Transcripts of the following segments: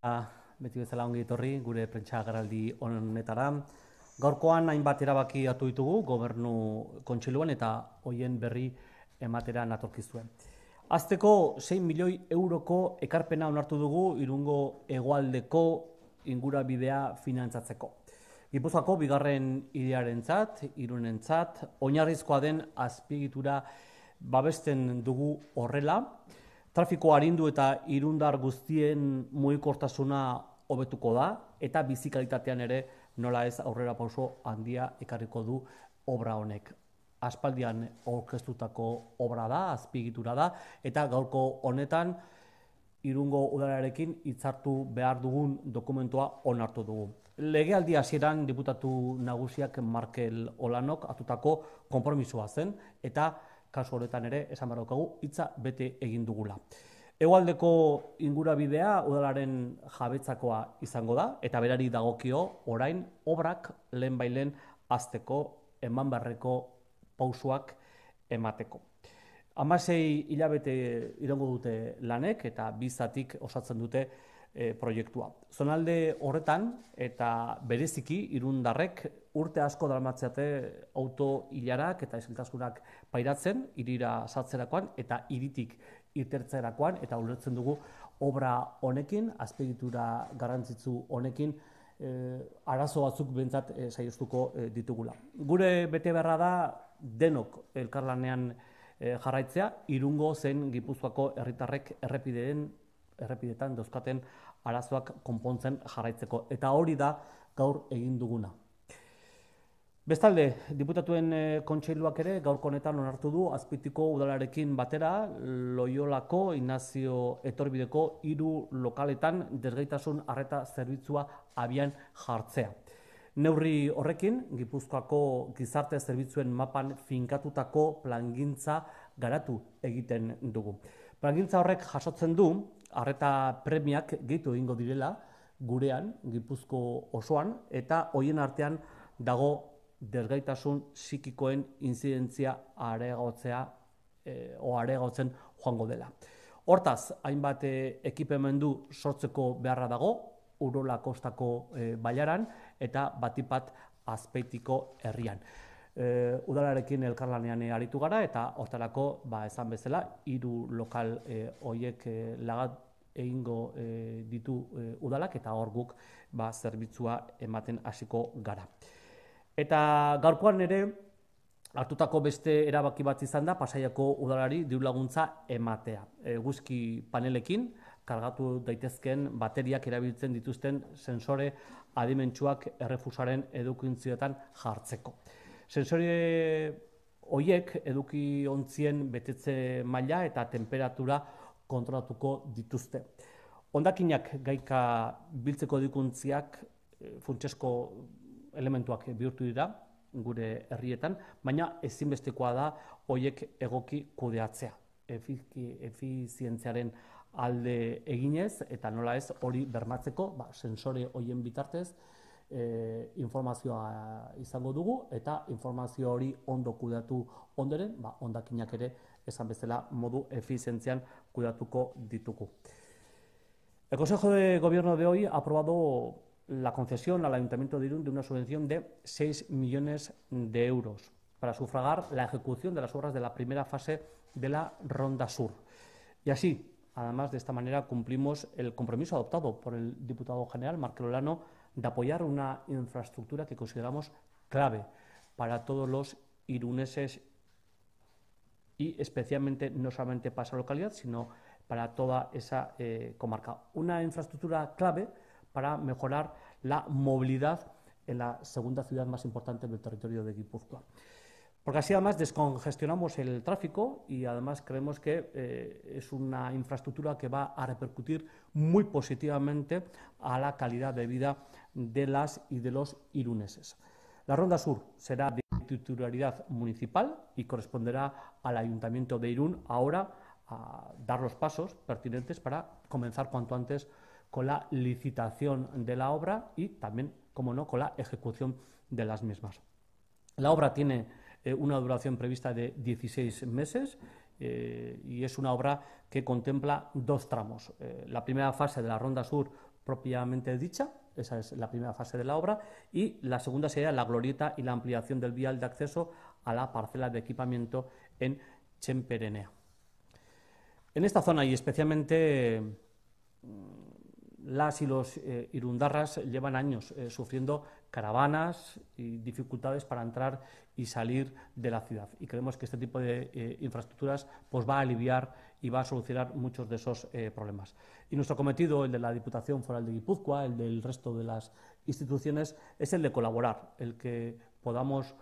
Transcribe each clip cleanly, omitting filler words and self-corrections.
Beti bezala ongi etorri gure prentsa agerraldi honetara. Gaurkoan hainbat erabaki hartu ditugu gobernu kontseiluan eta hoien berri ematera natorkizue. Hasteko 6 milioi euroko ekarpena onartu dugu Irungo hegoaldeko ingurabidea finantzatzeko. Gipuzkoako bigarren hiriarentzat, Irunentzat, oinarrizkoa den azpiegitura babesten dugu horrela. Trafiko arindu eta irundar guztien mugikortasuna hobetuko da eta bizikalitatean ere nola ez aurrera pauso handia ekarriko du obra honek. Aspaldian aurkeztutako obra da, azpiegitura da, eta gaurko honetan Irungo udalarekin hitzartu behar dugun dokumentua onartu dugu. Legealdi hasieran diputatu nagusiak Markel Olanok hartutako konpromisoa zen eta kasu horretan ere esan behar daukagu hitza bete egin dugula. Hegoaldeko ingurabidea udalaren jabetzakoa izango da eta berari dagokio orain obrak lehenbailen hasteko eman beharreko pausoak emateko. 16 hilabete iraungo dute lanek eta 2 zatik osatzen dute proiektua. Zonalde horretan eta bereziki irundarrek urte asko daramatziate auto ilarak eta isiltasunak pairatzen hirira sartzerakoan eta hiritik irtetzerakoan eta ulertzen dugu obra honekin, azpiegitura garrantzitsu honekin arazo batzuk behintzat saiestuko ditugula. Gure betebeharra da denok elkarlanean jarraitzea, Irungo zen Gipuzkoako herritarrek errepidetan dauzkaten arazoak konpontzen jarraitzeko. Eta hori da gaur egin duguna. Bestalde, diputatuen kontseiluak ere gaurko honetan onartu du Azpeitiko udalarekin batera Loiolako Inazio Etorbideko 3 lokaletan desgaitasun arreta zerbitzua abian jartzea. Neurri horrekin, Gipuzkoako gizarte zerbitzuen mapan finkatutako plangintza garatu egiten dugu. Plangintza horrek jasotzen du arreta premiak gehitu egingo direla gurean, Gipuzko osoan, eta hoien artean dago desgaitasun psikikoen inzidentzia areagotzen joango dela. Hortaz, hainbat ekipemendu sortzeko beharra dago, Urola kostako bailaran eta batipat Azpeitiko herrian. Udalarekin elkarlanean aritu gara eta hortarako esan bezala 3 lokal horiek lagat egingo ditu udalak eta hor guk zerbitzua ematen hasiko gara. Eta gaurkoan ere hartutako beste erabaki bat izan da Pasaiako udalari dirulaguntza ematea. Eguzki panelekin kargatu daitezkeen bateriak erabiltzen dituzten sensore adimentsuak errefusaren edukintzioetan jartzeko. Sensore horiek edukiontzien betetze maila eta temperatura kontrolatuko dituzte. Hondakinak gaika biltzeko edukuntziak funtsezko elementuak bihurtu dira gure herrietan, baina ezinbestekoa da horiek egoki kudeatzea. Efizientziaren alde eginez eta nola ez hori bermatzeko sensore horien bitartez informazioa izango dugu eta informazio hori ondo kudeatu ondoren hondakinak ere esan bezala modu efizientzian kudeatuko ditugu. El Consejo de Gobierno de hoy ha aprobado la concesión al Ayuntamiento de Irún de una subvención de 6 millones de euros para sufragar la ejecución de las obras de la primera fase de la Ronda Sur. Y así, además, de esta manera cumplimos el compromiso adoptado por el diputado general Markel Olano de apoyar una infraestructura que consideramos clave para todos los iruneses y especialmente no solamente para esa localidad, sino para toda esa comarca. Una infraestructura clave para mejorar la movilidad en la segunda ciudad más importante del territorio de Guipúzcoa. Porque así además descongestionamos el tráfico y además creemos que es una infraestructura que va a repercutir muy positivamente a la calidad de vida de las y de los iruneses. La Ronda Sur será de titularidad municipal y corresponderá al Ayuntamiento de Irún ahora a dar los pasos pertinentes para comenzar cuanto antes con la licitación de la obra y también, como no, con la ejecución de las mismas. La obra tiene una duración prevista de 16 meses y es una obra que contempla 2 tramos. La primera fase de la Ronda Sur propiamente dicha. Esa es la primera fase de la obra. Y la segunda sería la glorieta y la ampliación del vial de acceso a la parcela de equipamiento en Txenperenea. En esta zona, y especialmente las y los irundarras llevan años sufriendo caravanas y dificultades para entrar y salir de la ciudad. Y creemos que este tipo de infraestructuras pues, va a aliviar y va a solucionar muchos de esos problemas. Y nuestro cometido, el de la Diputación Foral de Guipúzcoa, el del resto de las instituciones, es el de colaborar, el que podamos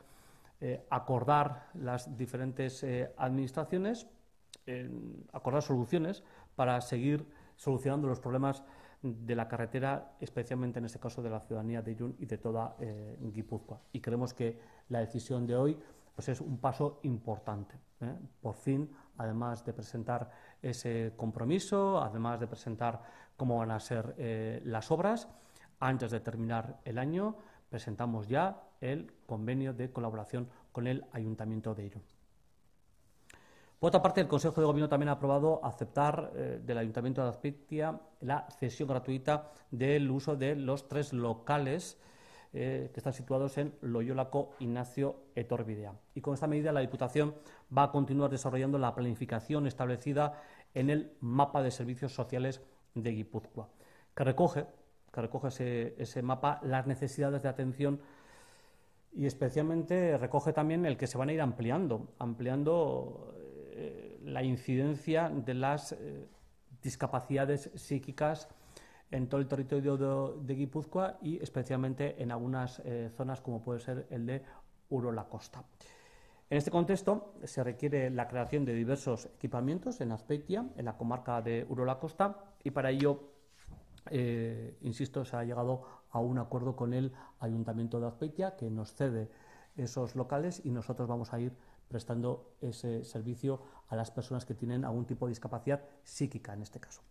acordar las diferentes administraciones, acordar soluciones para seguir solucionando los problemas de la carretera, especialmente en este caso de la ciudadanía de Irún y de toda Guipúzcoa. Y creemos que la decisión de hoy pues es un paso importante. Por fin, además de presentar ese compromiso, además de presentar cómo van a ser las obras, antes de terminar el año, presentamos ya el convenio de colaboración con el Ayuntamiento de Irún. Por otra parte, el Consejo de Gobierno también ha aprobado aceptar del Ayuntamiento de Azpeitia la cesión gratuita del uso de los 3 locales que están situados en Loiolako Ignacio Etorbidea. Y con esta medida la Diputación va a continuar desarrollando la planificación establecida en el mapa de servicios sociales de Guipúzcoa, que recoge ese mapa las necesidades de atención y especialmente recoge también el que se van a ir ampliando la incidencia de las discapacidades psíquicas en todo el territorio de Guipúzcoa y especialmente en algunas zonas como puede ser el de Urola Kosta. En este contexto se requiere la creación de diversos equipamientos en Azpeitia, en la comarca de Urola Kosta, y para ello, insisto, se ha llegado a un acuerdo con el Ayuntamiento de Azpeitia que nos cede esos locales y nosotros vamos a ir prestando ese servicio a las personas que tienen algún tipo de discapacidad psíquica en este caso.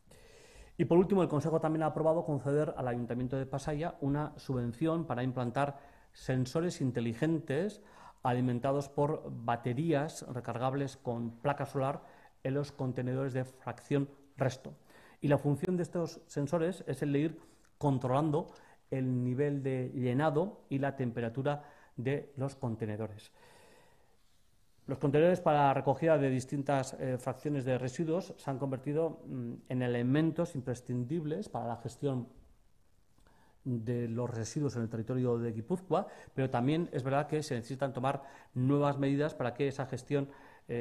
Y por último, el Consejo también ha aprobado conceder al Ayuntamiento de Pasaia una subvención para implantar sensores inteligentes alimentados por baterías recargables con placa solar en los contenedores de fracción resto. Y la función de estos sensores es el de ir controlando el nivel de llenado y la temperatura de los contenedores. Los contenedores para recogida de distintas fracciones de residuos se han convertido en elementos imprescindibles para la gestión de los residuos en el territorio de Guipúzcoa, pero también es verdad que se necesitan tomar nuevas medidas para que esa gestión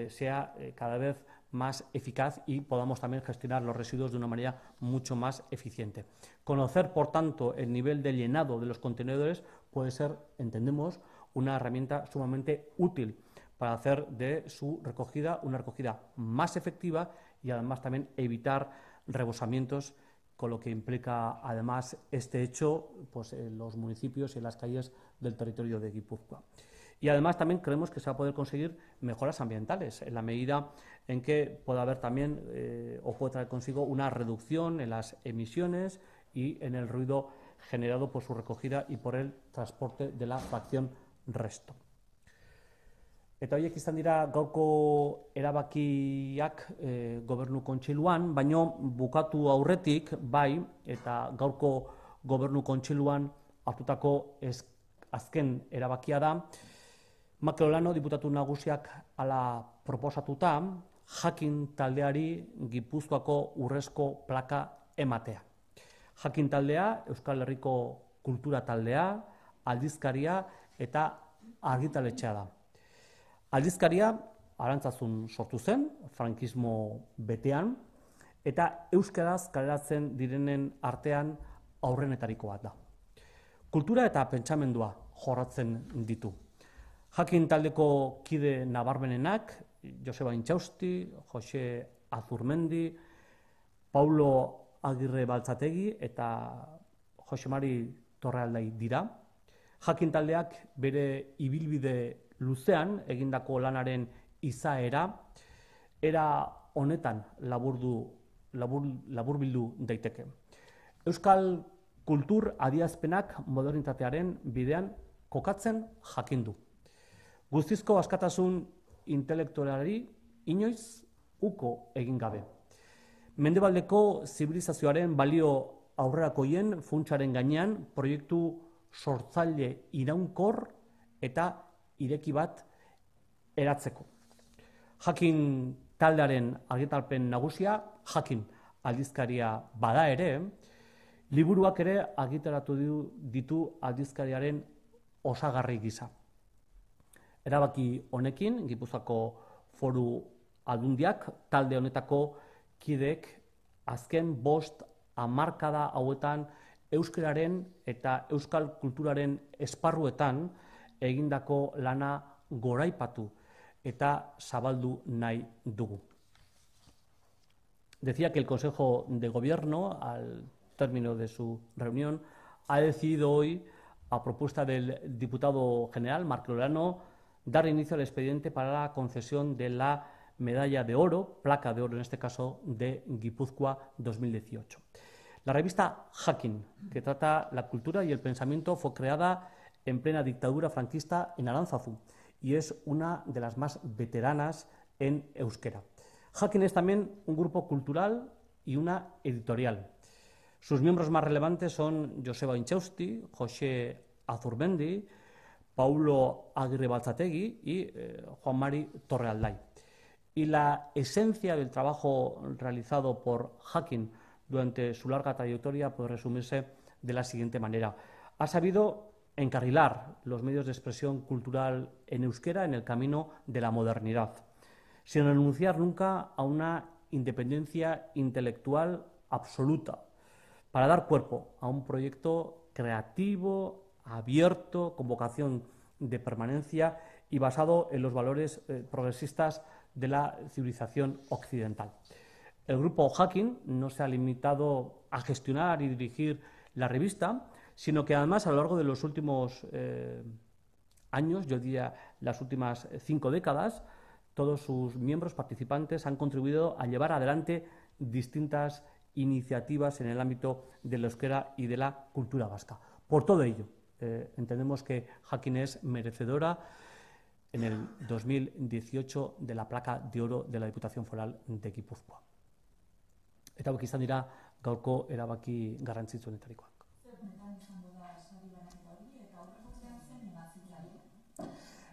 sea cada vez más eficaz y podamos también gestionar los residuos de una manera mucho más eficiente. Conocer, por tanto, el nivel de llenado de los contenedores puede ser, entendemos, una herramienta sumamente útil para hacer de su recogida una recogida más efectiva y además también evitar rebosamientos, con lo que implica además este hecho pues, en los municipios y en las calles del territorio de Guipúzcoa. Y además también creemos que se va a poder conseguir mejoras ambientales en la medida en que pueda haber también o puede traer consigo una reducción en las emisiones y en el ruido generado por su recogida y por el transporte de la fracción resto. Eta horiek izan dira gaurko erabakiak gobernu kontseiluan, baino bukatu aurretik bai eta gaurko gobernu kontseiluan hartutako azken erabakia da, Mikel Olano diputatu nagusiak hala proposatuta jakin taldeari Gipuzkoako urrezko plaka ematea. Jakin taldea Euskal Herriko kultura taldea, aldizkaria eta argitaletxea da. Aldizkaria Arantzazun sortu zen, frankismo betean, eta euskaraz kaleratzen direnen artean aurrenetariko bat da. Kultura eta pentsamendua jorratzen ditu. Jakin taldeko kide nabarmenenak, Joseba Intxausti, Jose Azurmendi, Paulo Agirre Baltzategi eta Jose Mari Torrealdai dira. Jakin taldeak bere ibilbide luzean egindako lanaren izaera era honetan laburbildu daiteke. Euskal kultur adierazpenak modernitatearen bidean kokatzen jakindu. Guztizko askatasun intelektualari inoiz uko egin gabe. Mendebaldeko zibilizazioaren balio aurrerakoien funtsaren gainean proiektu sortzaile iraunkor eta ireki bat eratzeko. Jakin taldearen argitalpen nagusia, Jakin aldizkaria bada ere, liburuak ere argitaratu ditu aldizkariaren osagarri gisa. Erabaki honekin, Gipuzkoako Foru Aldundiak talde honetako kideek azken 5 hamarkada hauetan euskararen eta euskal kulturaren esparruetan egindako lana goraipatu eta zabaldu nahi dugu. Decía que el Consejo de Gobierno, al término de su reunión, ha decidido hoy, a propuesta del diputado general, Marc Lorano, dar inicio al expediente para la concesión de la medalla de oro, placa de oro en este caso, de Guipúzcoa 2018. La revista Jakin, que trata la cultura y el pensamiento, fue creada en plena dictadura franquista en Aránzazu y es una de las más veteranas en euskera. Jakin es también un grupo cultural y una editorial. Sus miembros más relevantes son Joseba Intxausti, José Azurmendi, Paulo Aguirre Balzategui y Juan Mari Torrealday. Y la esencia del trabajo realizado por Jakin durante su larga trayectoria puede resumirse de la siguiente manera. Ha sabido encarrilar los medios de expresión cultural en euskera en el camino de la modernidad, sin renunciar nunca a una independencia intelectual absoluta, para dar cuerpo a un proyecto creativo, abierto, con vocación de permanencia y basado en los valores progresistas de la civilización occidental. El grupo Jakin no se ha limitado a gestionar y dirigir la revista, sino que además a lo largo de los últimos años, yo diría las últimas 5 décadas, todos sus miembros participantes han contribuido a llevar adelante distintas iniciativas en el ámbito del euskera y de la cultura vasca. Por todo ello, entendemos que Jakin es merecedora en el 2018 de la placa de oro de la Diputación Foral de Guipúzcoa. Eta hauek izan dira gaurko erabaki garrantzitsuenetarikoak.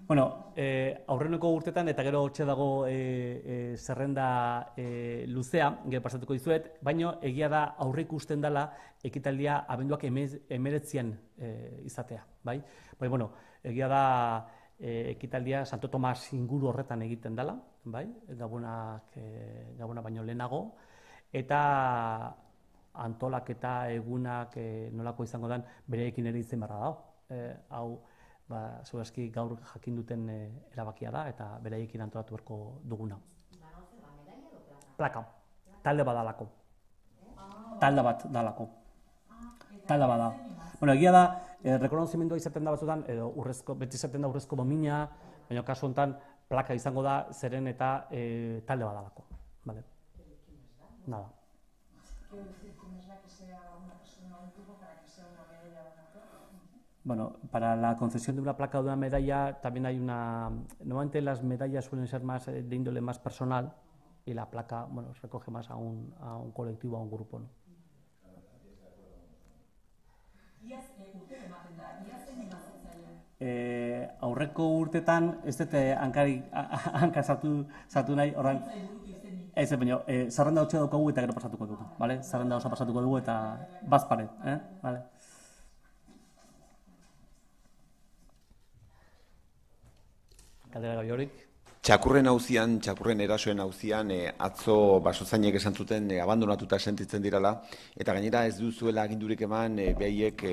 Bueno, aurreneko urtetan eta gero hortxe dago zerrenda luzea, gero pasatuko dizuet, baina egia da aurreikusten dela ekitaldia abenduak 19 izatea, bai? Bai, bueno, egia da ekitaldia Santo Tomas inguru horretan egiten dela, bai? Gabona baino lehenago, eta antolaketa egunak nolako izango den bereekin ere izen barra dago. Hau, segurazki gaur jakin duten erabakia da eta beraiekin antolatu beharko duguna. Plaka. Talde bat dalako. Talde bat dalako. Talde bat da. Bueno, egia da, rekonozimendua izaten da batzutan, edo beti izaten da urrezko domina, baina kasu honetan plaka izango da zeren eta talde bat dalako. Vale. Nada. Bueno, para la concesión de una placa o de una medalla también hay una... Normalmente las medallas suelen ser más de índole más personal y la placa, bueno, recoge más a un colectivo, a un grupo, ¿no? Aurreko urtetan, ez dut hanka sartu nahi, horren... Ez, baina, zerrenda hotxe daukagu eta gero pasatuko dugu, bale? Zerrenda osa pasatuko dugu eta bazpare, bale? Galdera gaiorik. Txakurren auzian, txakurren erasoen auzian, atzo basozainek esan zuten abandonatuta sentitzen dirala, eta gainera ez duzuela agindurik eman behaiek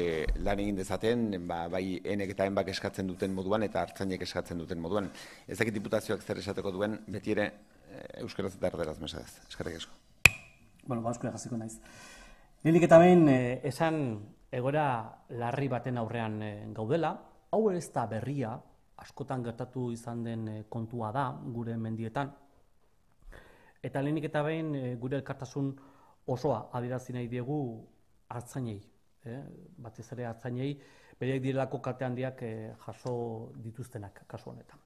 lan egin dezaten, bai enek eta enbak eskatzen duten moduan eta hartzainek eskatzen duten moduan. Ez dakit diputazioak zer esateko duen, beti ere euskaraz eta erderaz mesedez. Eskerrik asko. Bueno, euskara jasiko naiz. Lehenik eta behin esan egoera larri baten aurrean gaudela, hau ez da berria, askotan gertatu izan den kontua da gure mendietan. Eta lehenik eta behin gure elkartasun osoa adierazi nahi diegu hartzainei. Batez ere hartzainei, bereak direlako kalte handiak jaso dituztenak kasu honetan.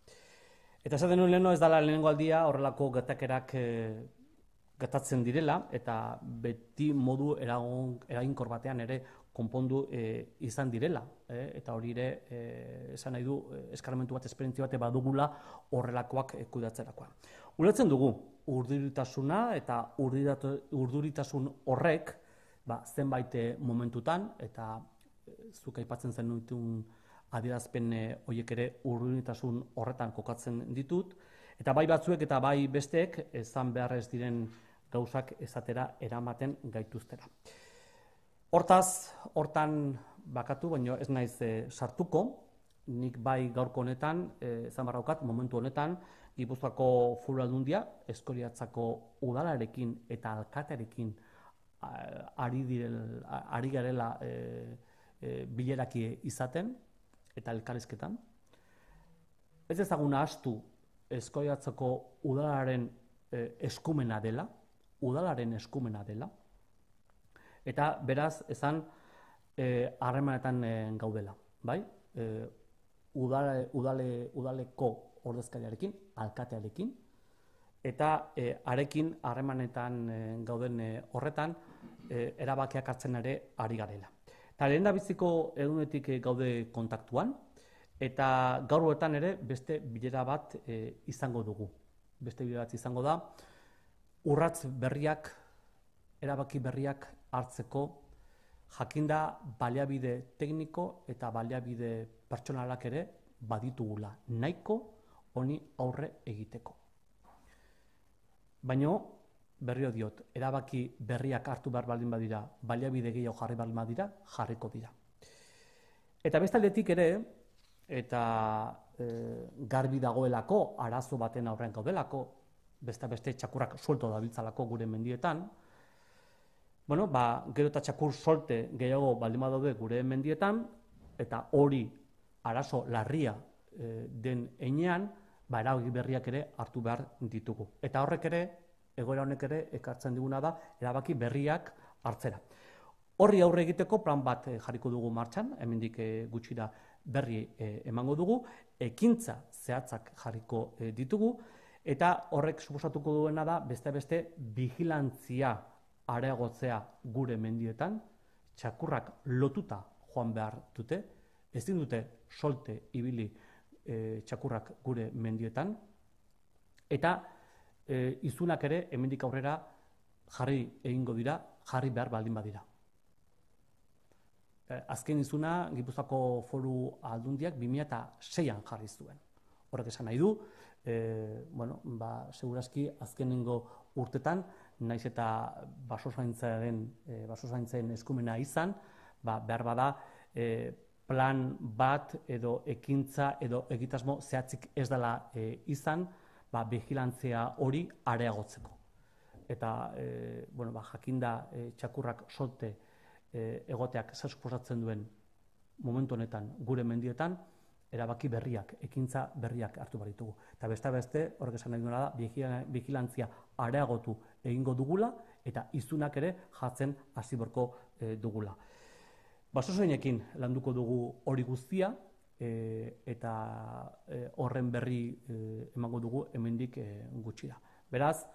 Eta esaten nuen leheno ez dela lehenengo aldia horrelako gertakerak gertatzen direla eta beti modu eraginkor batean ere konpondu izan direla. Eta hori ere, esan nahi du, eskarmentu bat, esperientzia bat badugula horrelakoak kudeatzerakoan. Ulertzen dugu, urduritasuna eta urduritasun horrek zenbait momentutan, eta zuk aipatzen zenutun adierazpen horiek ere urduritasun horretan kokatzen ditut, eta bai batzuek eta bai besteek ezan behar ez diren gauzak esatera eramaten gaituztera. Hortan bakatu, baina ez naiz sartuko, nik bai gaurko honetan, ezan barraukat, momentu honetan, Gipuzkoako Foru Aldundia, Eskoriatzako udalarekin eta alkatearekin ari garela bileraki izaten eta elkarrizketan. Ez ezaguna ahaztu Eskoriatzako udalaren eskumena dela, eta beraz ezan harremanetan gaudela, bai? Udaleko ordezkariarekin, alkatearekin, eta harekin harremanetan gauden horretan erabakiak hartzen ere ari garela. Eta lehendabiziko egunetik gaude kontaktuan, eta gaur horretan ere beste bilera bat izango dugu. Beste bilera bat izango da, urratz berriak, erabaki berriak hartzeko, jakinda baliabide tekniko eta baliabide pertsonalak ere baditugula nahiko honi aurre egiteko. Baina, berriro diot, erabaki berriak hartu behar baldin badira, baliabide gehiago jarri baldin badira, jarriko dira. Eta bestaldetik ere, eta garbi dagoelako, arazo baten aurrean gaudelako, beste txakurrak suelto dabiltzalako gure mendietan, gero eta txakur solte gehiago baldin badaude gure mendietan, eta hori arazo larria den heinean, erabaki berriak ere hartu behar ditugu. Eta horrek ere, egoera honek ere, ekartzen diguna da, erabaki berriak hartzera. Horri aurre egiteko plan bat jarriko dugu martxan, hemendik gutxira berri emango dugu, ekintza zehatzak jarriko ditugu, eta horrek suposatuko duena da, beste vigilantzia areagotzea gure mendietan, txakurrak lotuta joan behar dute, ezin dute solte ibili txakurrak gure mendietan, eta izunak ere hemendik aurrera jarri egingo dira, jarri behar baldin badira. Azken izuna Gipuzkoako Foru Aldundiak 2006an jarri zuen. Horrek esan nahi du, segurazki azkenengo urtetan, naiz eta basozaintzaren eskumena izan, behar bada plan bat edo ekintza edo egitasmo zehatzik ez dela izan, vigilantzia hori areagotzeko. Eta jakinda txakurrak solte egoteak zer suposatzen duen momentu honetan gure mendietan, erabaki berriak, ekintza berriak hartu behar ditugu. Eta beste, horrek esan nahi duena da, vigilantzia areagotu egingo dugula eta izunak ere jartzen hasi beharko dugula. Basozainekin landuko dugu hori guztia, eta horren berri emango dugu hemendik gutxira. Beraz,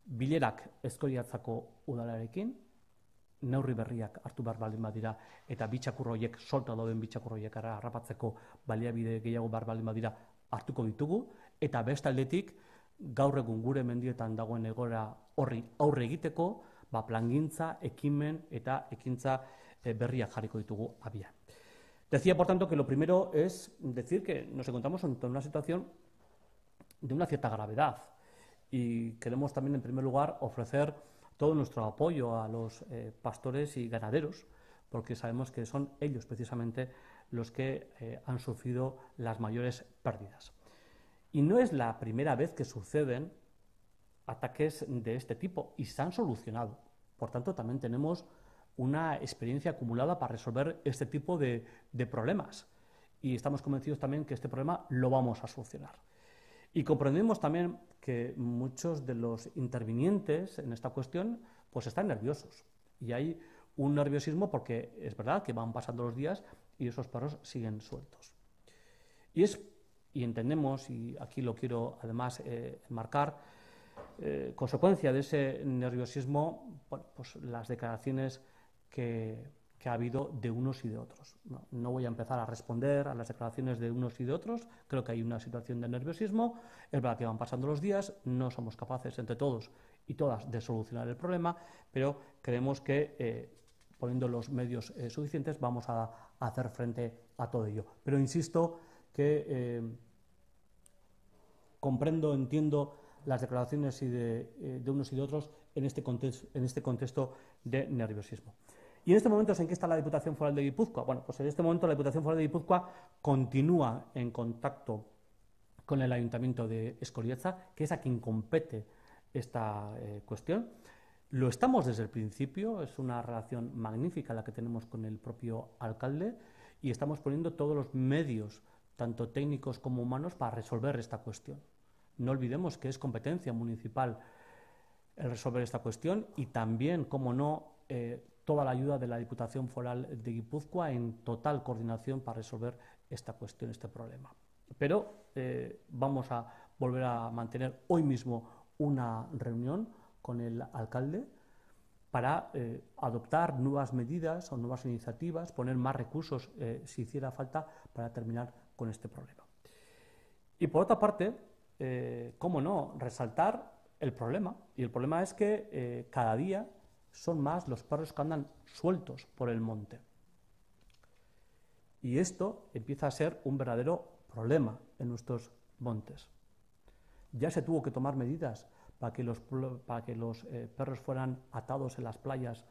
bilerak Eskoriatzako udalarekin, neurri berriak hartu behar baldin badira, eta bitxakurroiek, solta dauden bitxakurroiek harrapatzeko baliabide gehiago behar baldin badira hartuko ditugu, eta bestaldetik, gaur egun gure mendietan dagoen egoera horri aurre egiteko, plangintza, ekimen eta ekintza berriak jarriko ditugu abian. Decía, por tanto, que lo primero es decir que nos encontramos ante una situación de una cierta gravedad y queremos también, en primer lugar, ofrecer todo nuestro apoyo a los pastores y ganaderos, porque sabemos que son ellos precisamente los que han sufrido las mayores pérdidas. Y no es la primera vez que suceden ataques de este tipo y se han solucionado. Por tanto, también tenemos una experiencia acumulada para resolver este tipo de problemas. Y estamos convencidos también que este problema lo vamos a solucionar. Y comprendemos también que muchos de los intervinientes en esta cuestión pues están nerviosos. Y hay un nerviosismo porque es verdad que van pasando los días y esos perros siguen sueltos. Y entendemos, y aquí lo quiero además enmarcar, consecuencia de ese nerviosismo, bueno, pues las declaraciones que ha habido de unos y de otros. No voy a empezar a responder a las declaraciones de unos y de otros, creo que hay una situación de nerviosismo, es verdad que van pasando los días, no somos capaces entre todos y todas de solucionar el problema, pero creemos que poniendo los medios suficientes vamos a hacer frente a todo ello. Pero insisto que comprendo, entiendo las declaraciones de unos y de otros en este contexto de nerviosismo. ¿Y en este momento en qué está la Diputación Foral de Guipúzcoa? Bueno, pues en este momento la Diputación Foral de Guipúzcoa continúa en contacto con el Ayuntamiento de Escoriaza, que es a quien compete esta cuestión. Lo estamos desde el principio, es una relación magnífica la que tenemos con el propio alcalde y estamos poniendo todos los medios, tanto técnicos como humanos, para resolver esta cuestión. No olvidemos que es competencia municipal el resolver esta cuestión y también, como no, toda la ayuda de la Diputación Foral de Guipúzcoa en total coordinación para resolver esta cuestión, este problema. Pero vamos a volver a mantener hoy mismo una reunión con el alcalde para adoptar nuevas medidas o nuevas iniciativas, poner más recursos si hiciera falta para terminar con este problema. Y por otra parte, cómo no, resaltar el problema. Y el problema es que cada día son más los perros que andan sueltos por el monte. Y esto empieza a ser un verdadero problema en nuestros montes. Ya se tuvo que tomar medidas para que los perros fueran atados en las playas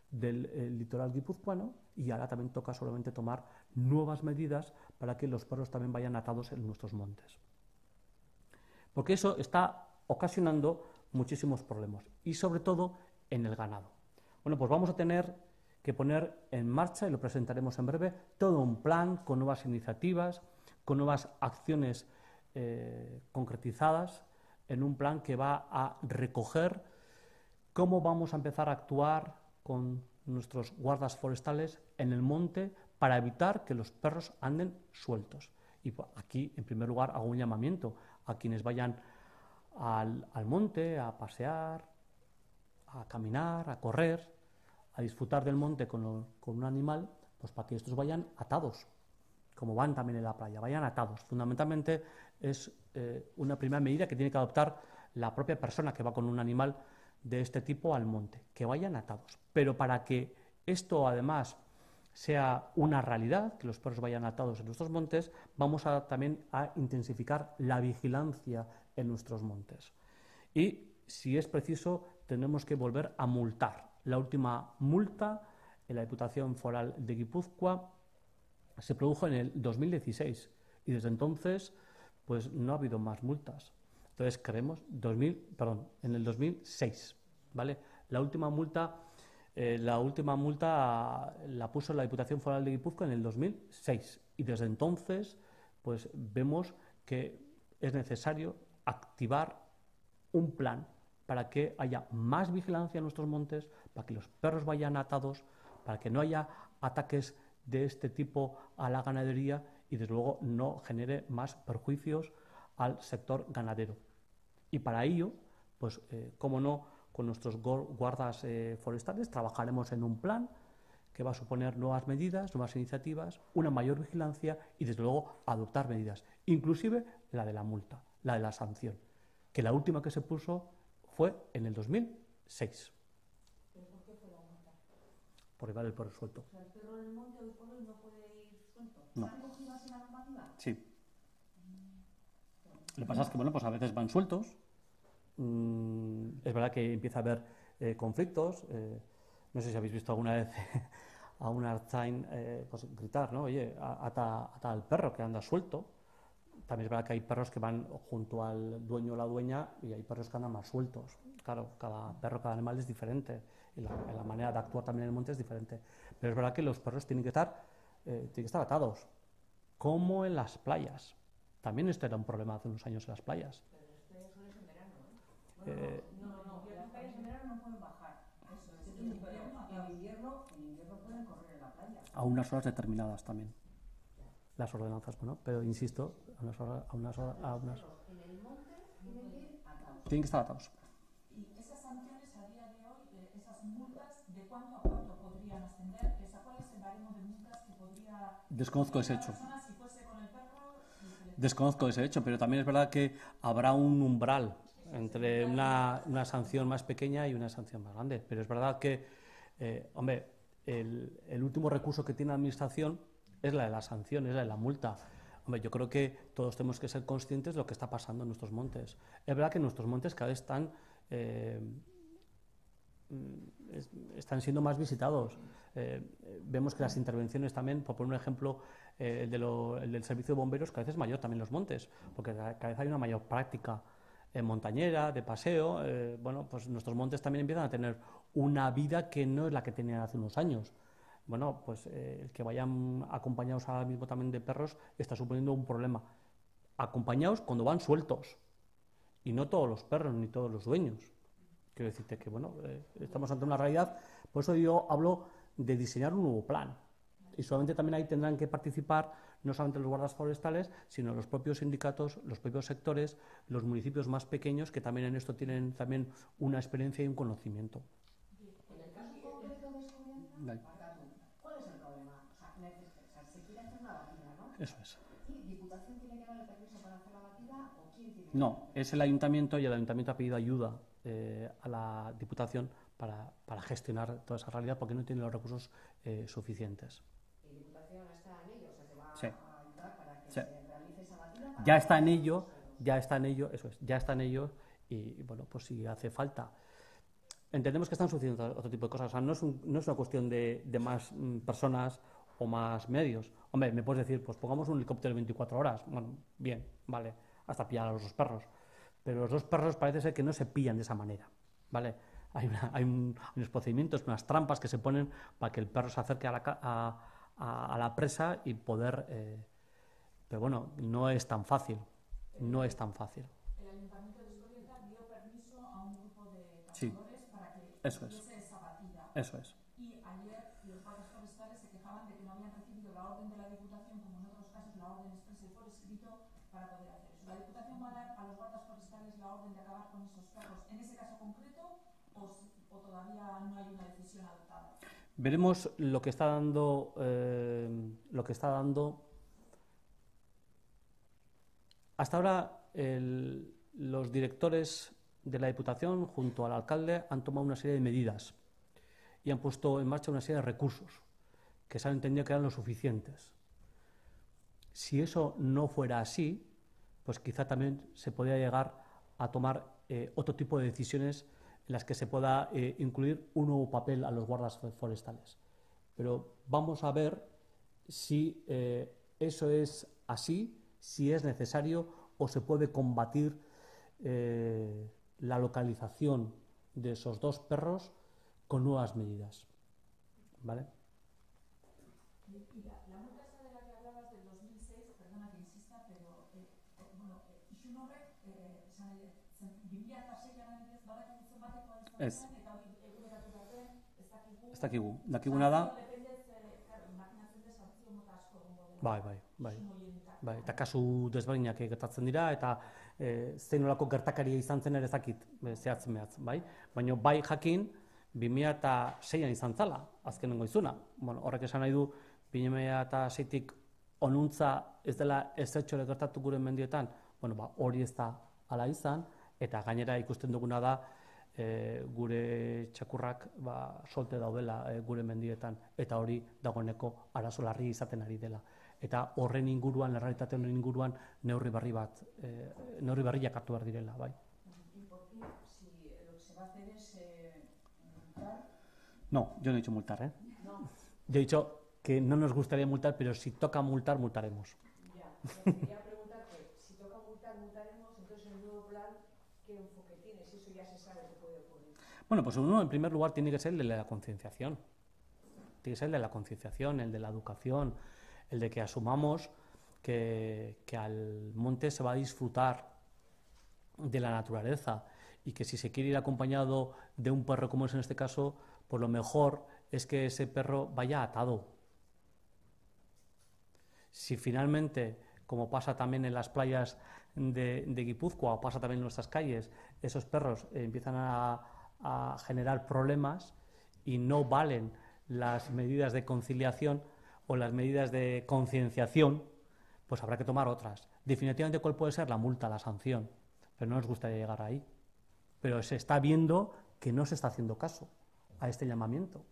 del litoral guipuzcoano y ahora también toca solamente tomar nuevas medidas para que los perros también vayan atados en nuestros montes. Porque eso está ocasionando muchísimos problemas y sobre todo en el ganado. Bueno, pues vamos a tener que poner en marcha, y lo presentaremos en breve, todo un plan con nuevas iniciativas, con nuevas acciones concretizadas, en un plan que va a recoger cómo vamos a empezar a actuar con nuestros guardas forestales en el monte para evitar que los perros anden sueltos. Y aquí, en primer lugar, hago un llamamiento a quienes vayan al monte a pasear, a caminar, a correr, a disfrutar del monte con un animal, pues para que estos vayan atados, como van también en la playa, vayan atados. Fundamentalmente es una primera medida que tiene que adoptar la propia persona que va con un animal de este tipo al monte, que vayan atados. Pero para que esto además sea una realidad, que los perros vayan atados en nuestros montes, vamos también a intensificar la vigilancia en nuestros montes. Y si es preciso, tenemos que volver a multar. La última multa en la Diputación Foral de Guipúzcoa se produjo en el 2016 y desde entonces pues no ha habido más multas. Entonces creemos, en el 2006, ¿vale? La última multa la puso la Diputación Foral de Guipúzcoa en el 2006 y desde entonces pues vemos que es necesario activar un plan para que haya más vigilancia en nuestros montes, para que los perros vayan atados, para que no haya ataques de este tipo a la ganadería y desde luego no genere más perjuicios al sector ganadero. Y para ello, pues cómo no, con nuestros guardas forestales trabajaremos en un plan que va a suponer nuevas medidas, nuevas iniciativas, una mayor vigilancia y desde luego adoptar medidas, inclusive la de la multa, la de la sanción, que la última que se puso fue en el 2006. ¿Pero por qué fue la multa? Por llevar el perro suelto. O sea, el perro en el monte hoy por hoy no puede ir suelto. No. ¿Está recogido así la normativa? Sí. Lo que pasa es que, bueno, pues a veces van sueltos. Es verdad que empieza a haber conflictos. No sé si habéis visto alguna vez a un arzain pues gritar, ¿no? Oye, ata al perro que anda suelto. También es verdad que hay perros que van junto al dueño o la dueña y hay perros que andan más sueltos. Claro, cada perro, cada animal es diferente y la manera de actuar también en el monte es diferente. Pero es verdad que los perros tienen que estar atados, como en las playas. También esto era un problema hace unos años en las playas. Pero esto solo es en verano, ¿eh? No, las playas en verano no pueden bajar. Eso es. En invierno pueden correr en la playa. A unas horas determinadas también. Las ordenanzas, bueno, pero insisto, a unas horas. En el monte tienen que ir atados. Tienen que estar atados. Desconozco ese hecho. Desconozco ese hecho, pero también es verdad que habrá un umbral entre una sanción más pequeña y una sanción más grande. Pero es verdad que, hombre, el último recurso que tiene la Administración es la de la sanción, es la de la multa. Hombre, yo creo que todos tenemos que ser conscientes de lo que está pasando en nuestros montes. Es verdad que nuestros montes cada vez están siendo más visitados. Vemos que las intervenciones también, por poner un ejemplo, el del servicio de bomberos, cada vez es mayor también en los montes, porque cada vez hay una mayor práctica montañera, de paseo. Bueno, pues nuestros montes también empiezan a tener una vida que no es la que tenían hace unos años. Bueno, pues el que vayan acompañados ahora mismo también de perros está suponiendo un problema. Acompañados cuando van sueltos, y no todos los perros ni todos los dueños. Quiero decirte que, bueno, estamos ante una realidad, por eso yo hablo de diseñar un nuevo plan. Y solamente también ahí tendrán que participar no solamente los guardas forestales, sino los propios sindicatos, los propios sectores, los municipios más pequeños, que también en esto tienen también una experiencia y un conocimiento. En el caso concreto de Escobianza, ¿cuál es el problema? O sea, se quiere hacer una batida, ¿no? Eso es. ¿Y Diputación tiene que dar el permiso para hacer la batida o quién tiene que No, es el ayuntamiento, y el ayuntamiento ha pedido ayuda a la Diputación para gestionar toda esa realidad, porque no tiene los recursos suficientes. ¿Y Diputación está en ello? O sea, se va Sí. a ayudar para que Sí. se realice esa batida. Ya está en ello, eso es, ya está en ello, y bueno, pues si hace falta. Entendemos que están sucediendo otro tipo de cosas. O sea, no es una cuestión de más personas o más medios. Hombre, me puedes decir, pues pongamos un helicóptero 24 horas. Bueno, bien, vale, hasta pillar a los dos perros. Pero los dos perros parece ser que no se pillan de esa manera, ¿vale? Hay unos procedimientos, unas trampas que se ponen para que el perro se acerque a la presa y poder... pero bueno, no es tan fácil. No es tan fácil. El Ayuntamiento de Escobianza dio permiso a un grupo de Sí. cazadores para que Eso es. hiciese esa batida. Eso es. Y ayer los guardas forestales se quejaban de que no habían recibido la orden de la Diputación, como en otros casos la orden expresa y por escrito, para poder hacer eso. ¿La Diputación va a dar a los guardas forestales la orden de acabar con esos perros en ese caso concreto o todavía no hay una decisión adoptada? Veremos lo que está dando, Hasta ahora los directores de la Diputación junto al alcalde han tomado una serie de medidas y han puesto en marcha una serie de recursos que se han entendido que eran lo suficientes. Si eso no fuera así, pues quizá también se podría llegar a tomar otro tipo de decisiones en las que se pueda incluir un nuevo papel a los guardas forestales. Pero vamos a ver si eso es así, si es necesario o se puede combatir la localización de esos dos perros con nuevas medidas. ¿Vale? Y la multa esa de la que hablabas del 2006, perdona que insista, pero bueno, isun horrek biblia eta seian badakigu zenbatekoa Ez. izan zen eta hori eguneratu arte ez dakigu. Ez dakigu. Dakiguna da... Imaginatzen dut santzio mota asko egongo dela. Bai. Eta kasu desberdinak gertatzen dira, eta zein nolako gertakaria izan zen ere ez dakit zehatz mehatz, bai? Baina bai jakin 2006an izan zala, azkenengo izuna. Bueno, horrek esan nahi du 2006tik onuntza ez dela ezetxore gertatu gure mendietan, bueno, ba, hori ez da hala izan, eta gainera ikusten duguna da gure txakurrak solte daudela gure mendietan, eta hori dagoeneko arazo larri izaten ari dela. Eta horren inguruan, errealitate horren inguruan, neurri berriak hartu behar direla, bai. ¿Y por qué si lo que se va a hacer es multar? No, yo no he dicho multar, ¿eh? No. Yo he dicho que no nos gustaría multar, pero si toca multar, multaremos. Ya, quería preguntarte, si toca multar, multaremos, entonces el nuevo plan, ¿qué enfoque tiene? Si eso ya se sabe que puede ocurrir. Bueno, pues uno en primer lugar tiene que ser el de la concienciación. Tiene que ser el de la concienciación, el de la educación, el de que asumamos que al monte se va a disfrutar de la naturaleza y que si se quiere ir acompañado de un perro, como es en este caso, pues lo mejor es que ese perro vaya atado. Si finalmente, como pasa también en las playas de Guipúzcoa o pasa también en nuestras calles, esos perros empiezan a generar problemas y no valen las medidas de conciliación, o las medidas de concienciación, pues habrá que tomar otras. Definitivamente, ¿cuál puede ser la multa, la sanción? Pero no nos gustaría llegar ahí. Pero se está viendo que no se está haciendo caso a este llamamiento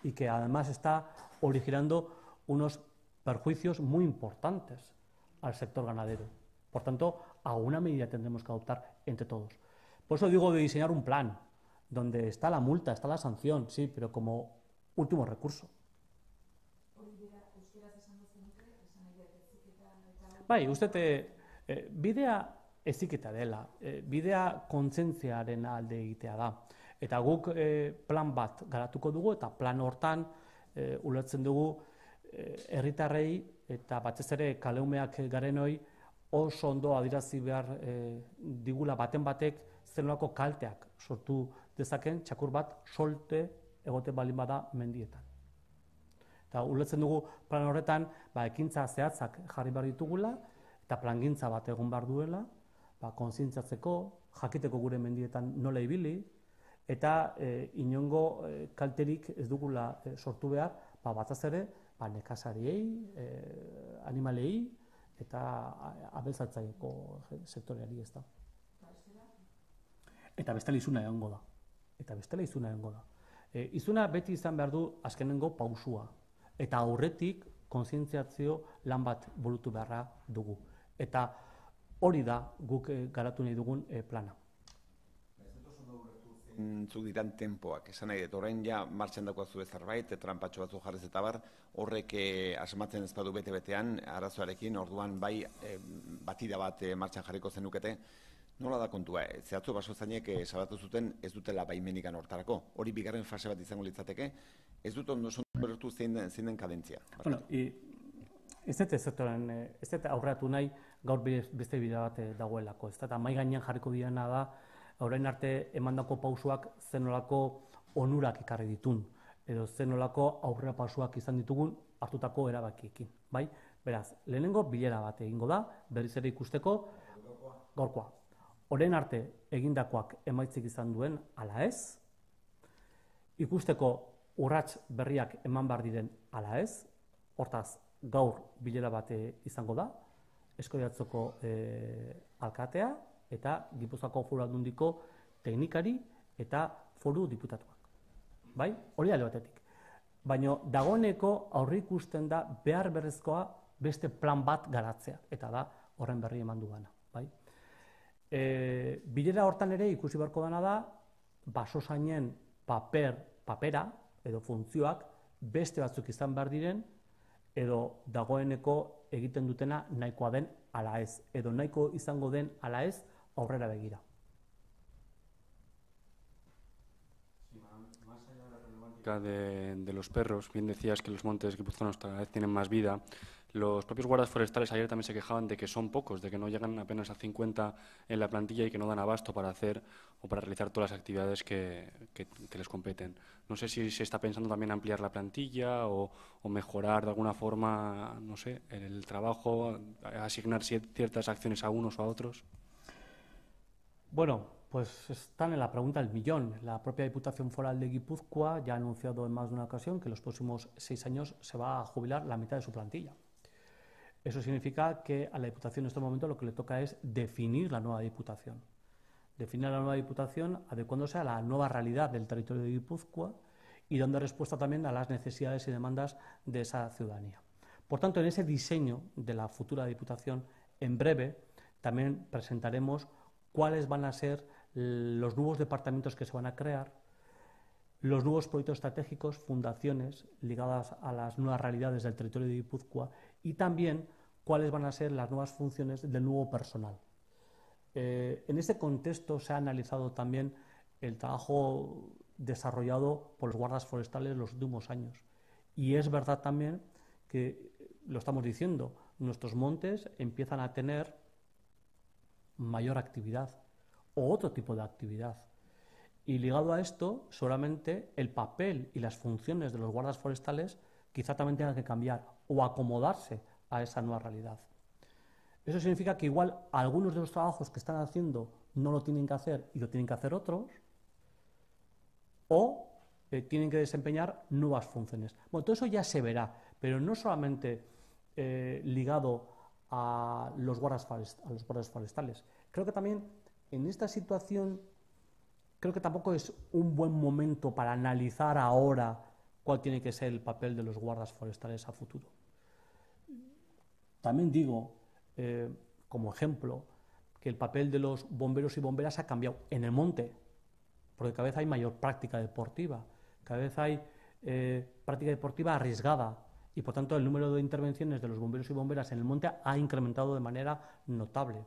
y que además está originando unos perjuicios muy importantes al sector ganadero. Por tanto, alguna medida tendremos que adoptar entre todos. Por eso digo de diseñar un plan donde está la multa, está la sanción, sí, pero como último recurso. Bai, uste bidea heziketa dela, bidea kontzentziaren alde egitea da. Eta guk plan bat garatuko dugu eta plan hortan ulertzen dugu herritarrei eta batez ere kaleumeak garenoi oso ondo adierazi behar digula baten batek zenolako kalteak sortu dezaken txakur bat solte egote baldin bada mendietan. Eta ulertzen dugu plan horretan ekintza zehatzak jarri behar ditugula eta plangintza bat egon behar duela, kontzientziatzeko, jakiteko gure mendietan nola ibili, eta inongo kalterik ez dugula sortu behar, batez ere nekazariei, animalei eta abeltzatzaieko sektoreari ez da. Eta bestela izuna egongo da. Izuna beti izan behar du azkenengo pausua. Eta aurretik kontzientziazio lan bat burutu beharra dugu. Eta hori da guk garatu nahi dugun plana. Zuk diran tempoak, esan nahi dut, orain ja martxan dakoazu zerbait, trampatxo batzu jarrez eta bar, horrek asmatzen ez badu bete-betean, arazoarekin, orduan bai batida bat martxan jarriko zenukete, nola da kontua? Zehatzu basozainek salatu zuten ez dutela baimenikan hortarako, hori bigarren fase bat izango litzateke, ez dut ondo bertu zein den kadentzia. Bueno, ez dut aurreatu nahi gaur beste bide bat dagoelako, ez eta mai gainean jarriko direna da, orain arte emandako pausuak zenolako onurak ekarri ditun, edo zenolako aurrera pausuak izan ditugun hartutako erabakiekin, bai? Beraz, lehenengo bilera bat egingo da, berriz ere ikusteko gaurkoa. Orain arte egindakoak emaitzik izan duen ala ez, ikusteko urrats berriak eman behar diren ala ez, hortaz gaur bilera bat izango da, Eskoriatzoko alkatea eta Gipuzkoako Foru Aldundiko teknikari eta foru diputatuak. Bai? Hori alde batetik. Baina dagoeneko aurreikusten da behar berrezkoa beste plan bat garatzea, eta da horren berri eman dugana. Bai? Bilera hortan ere ikusi beharko dena da basozainen papera edo funtzioak beste batzuk izan behar diren edo dagoeneko egiten dutena nahikoa den ala ez, edo nahiko izango den ala ez aurrera begira. Más allá de la problemática de los perros, bien decías que los montes guipuzcoanos cada vez tienen más vida. Los propios guardas forestales ayer también se quejaban de que son pocos, de que no llegan apenas a 50 en la plantilla y que no dan abasto para hacer o para realizar todas las actividades que les competen. No sé si se está pensando también ampliar la plantilla o mejorar de alguna forma, no sé, el trabajo, asignar ciertas acciones a unos o a otros. Bueno, pues están en la pregunta del millón. La propia Diputación Foral de Guipúzcoa ya ha anunciado en más de una ocasión que en los próximos 6 años se va a jubilar la mitad de su plantilla. Eso significa que a la Diputación en este momento lo que le toca es definir la nueva Diputación. Definir la nueva Diputación adecuándose a la nueva realidad del territorio de Guipúzcoa y dando respuesta también a las necesidades y demandas de esa ciudadanía. Por tanto, en ese diseño de la futura Diputación, en breve también presentaremos cuáles van a ser los nuevos departamentos que se van a crear, los nuevos proyectos estratégicos, fundaciones ligadas a las nuevas realidades del territorio de Guipúzcoa y también cuáles van a ser las nuevas funciones del nuevo personal. En este contexto se ha analizado también el trabajo desarrollado por los guardas forestales en los últimos años. Y es verdad también que, lo estamos diciendo, nuestros montes empiezan a tener mayor actividad o otro tipo de actividad. Y ligado a esto, solamente el papel y las funciones de los guardas forestales quizá también tengan que cambiar o acomodarse a esa nueva realidad. Eso significa que igual algunos de los trabajos que están haciendo no lo tienen que hacer y lo tienen que hacer otros, o tienen que desempeñar nuevas funciones. Bueno, todo eso ya se verá, pero no solamente ligado a los guardas forestales. Creo que también en esta situación, creo que tampoco es un buen momento para analizar ahora cuál tiene que ser el papel de los guardas forestales a futuro. También digo, como ejemplo, que el papel de los bomberos y bomberas ha cambiado en el monte, porque cada vez hay mayor práctica deportiva, cada vez hay práctica deportiva arriesgada, y por tanto el número de intervenciones de los bomberos y bomberas en el monte ha incrementado de manera notable.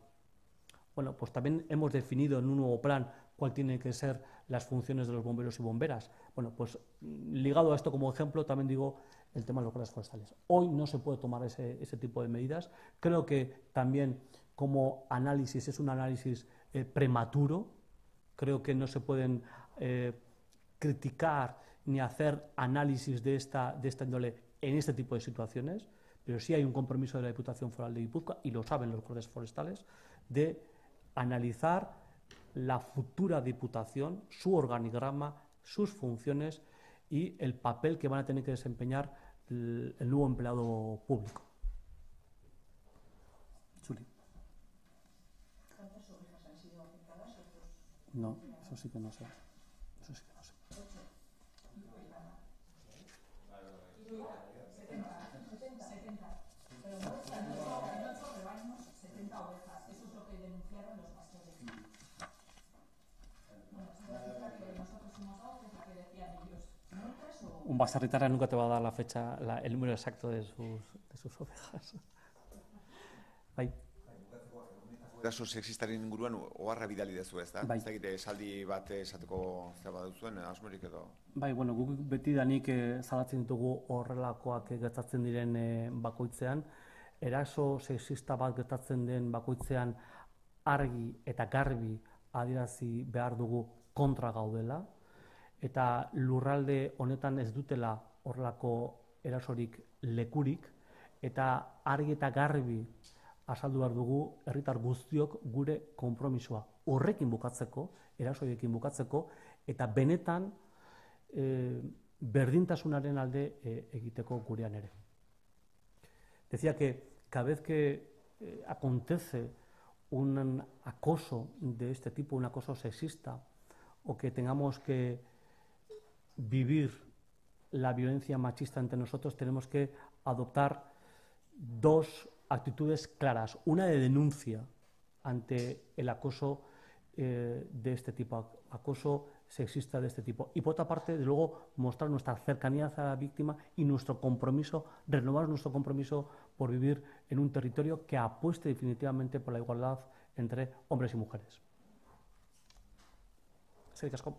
Bueno, pues también hemos definido en un nuevo plan cuál tienen que ser las funciones de los bomberos y bomberas. Bueno, pues ligado a esto como ejemplo también digo el tema de los guardas forestales. Hoy no se puede tomar ese tipo de medidas. Creo que también como análisis es un análisis prematuro. Creo que no se pueden criticar ni hacer análisis de esta índole en este tipo de situaciones, pero sí hay un compromiso de la Diputación Foral de Guipúzcoa, y lo saben los guardias forestales, de analizar la futura Diputación, su organigrama, sus funciones y el papel que van a tener que desempeñar el nuevo empleado público. Chuli. ¿Cuántas ovejas han sido afectadas? No, eso sí que no sé. Eso sí que no sé. 70. Pero no están en 8 rebaños, 70 ovejas. Eso es lo que denunciaron los pastores. Bueno, esa es la cifra que nosotros hemos dado, que es la que decían ellos. ¿Multas o...? Un baserritarra nunca te va a dar la fecha, el número exacto de sus ovejas. Bai. Eraso sexistaren inguruan oharra bidali dezu, ezta? Bai. Ez dakit esaldi bat esateko zer baduzuen, asmorik edo. Bai, bueno, guk betidanik salatzen ditugu horrelakoak gertatzen diren bakoitzean. Eraso sexista bat gertatzen den bakoitzean argi eta garbi adierazi behar dugu kontra gaudela, eta lurralde honetan ez dutela horrelako erasorik lekurik, eta argi eta garbi azaldu behar dugu herritar guztiok gure konpromisoa horrekin bukatzeko, erasoiekin bukatzeko, eta benetan berdintasunaren alde egiteko gurean ere. Decía que cada vez que acontece un acoso de este tipo, un acoso sexista, o que tengamos que vivir la violencia machista entre nosotros, tenemos que adoptar dos actitudes claras. Una de denuncia ante el acoso de este tipo, acoso sexista de este tipo. Y por otra parte, de luego, mostrar nuestra cercanía hacia la víctima y nuestro compromiso, renovar nuestro compromiso por vivir en un territorio que apueste definitivamente por la igualdad entre hombres y mujeres. Eskerrik asko.